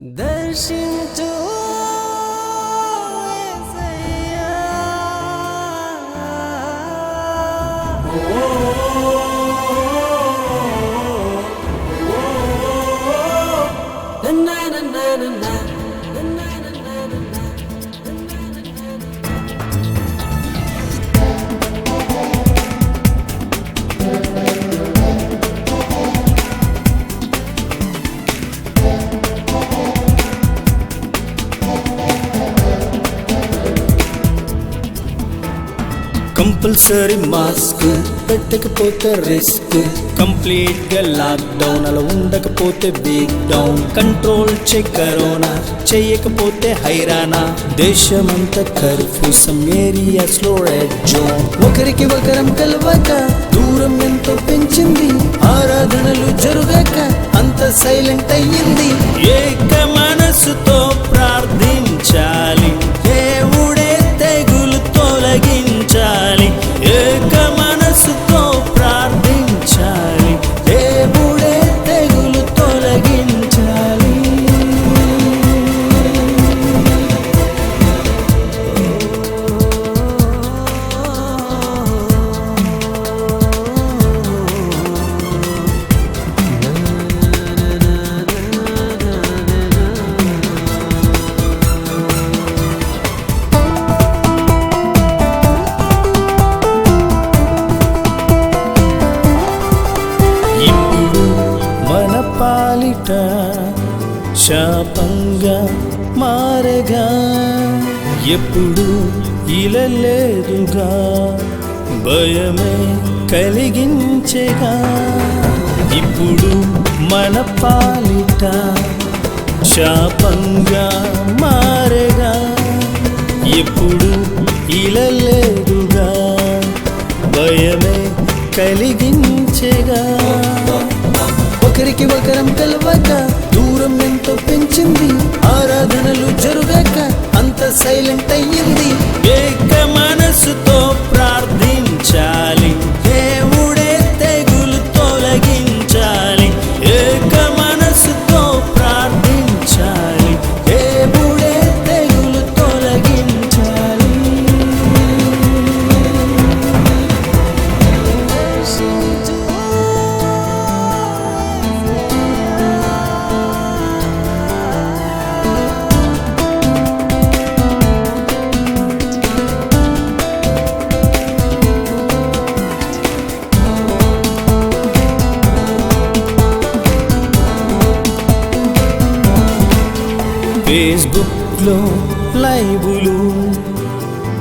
దర్శించు యేసయ్యా నన్నా నన్నా నన్నా కంపల్సరీ మాస్క్ పెట్టకపోతే రిస్క్, కంప్లీట్ గా లాక్ డౌన్, అలా ఉండకపోతే week down, control check corona చెయ్యకపోతే హైరానా, దేశమంతా కర్ఫ్యూ, సమ్ ఏరియాస్ లో రెడ్ జోన్, ఒకరికి ఒకరం కలవక దూరం ఎంతో పెంచింది, ఆరాధనలు జరుగాక అంత సైలెంట్ అయ్యింది, ఏక మనసుతో ప్రార్థించాలి, దేవుడే తెగులు తొలగించాలి, ఏక మనసుతో ప్రార్థించాలి, దేవుడే తెగులు తొలగించాలి. ఇప్పుడు మన పాలిట శాపంగా మారగా, ఎప్పుడు ఇలా లేదుగా, భయమే కలిగించేగా, ఇప్పుడు మన పాలిట శాపంగా మారగా, ఎప్పుడు ఇలా లేదుగా, భయమే కలిగించేగా, ఒకరికి ఒకరం కలవక దూరం ఎంతో పెంచింది, ఆరాధనలు జరుగాక అంత సైలెంట్ అయ్యింది, ఏక మనసుతో ప్రార్థించాలి, దేవుడే తెగులు తొలగించాలి, ఏక మనసుతో ప్రార్థించాలి, దేవుడే తెగులు తొలగించాలి. ఫేస్బుక్లో లైవ్లు,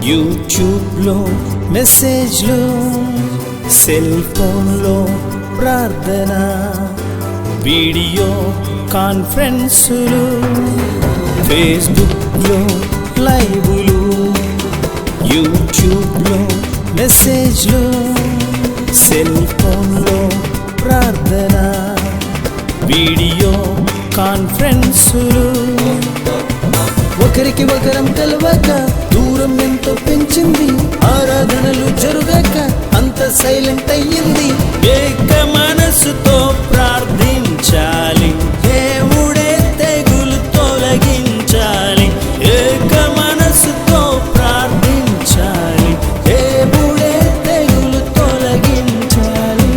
యూట్యూబ్లో మెసేజ్లు, సెల్ ఫోన్లో ప్రార్థన, వీడియో కాన్ఫరెన్సులు, ఫేస్బుక్లో లైవ్లు, యూట్యూబ్లో మెసేజ్లు, సెల్ ఫోన్లో ప్రార్థన, వీడియో కాన్ఫరెన్సులు, ఒకరికి ఒకరం కలవక దూరం ఎంతో పెంచింది, ఆరాధనలు జరుగాక అంత సైలెంట్ అయ్యింది, ఏక మనసుతో ప్రార్థించాలి, దేవుడే తెగులు తొలగించాలి, ఏక మనసుతో ప్రార్థించాలి, దేవుడే తెగులు తొలగించాలి.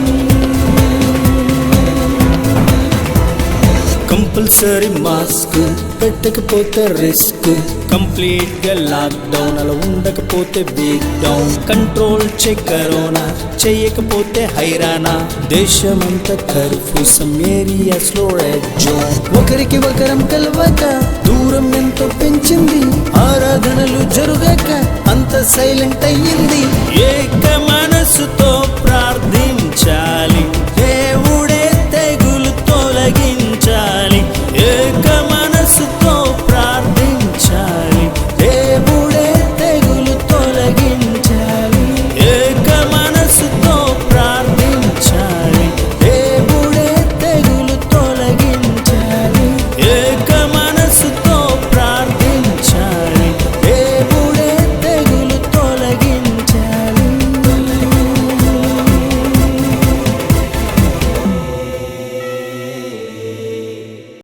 కంపల్సరీ మాస్క్ పెట్టకపోతే రిస్క్, కంప్లీట్ గా లాక్ డౌన్, అలా ఉండకపోతే week down, control check corona చెయ్యకపోతే హైరానా, దేశమంతా కర్ఫ్యూ, సమ్ ఏరియాస్ లో రెడ్ జోన్, ఒకరికి ఒకరం కలవక దూరం ఎంతో పెంచింది, ఆరాధనలు జరుగాక అంత సైలెంట్ అయ్యింది, ఏక మనసుతో ప్రార్థించాలి,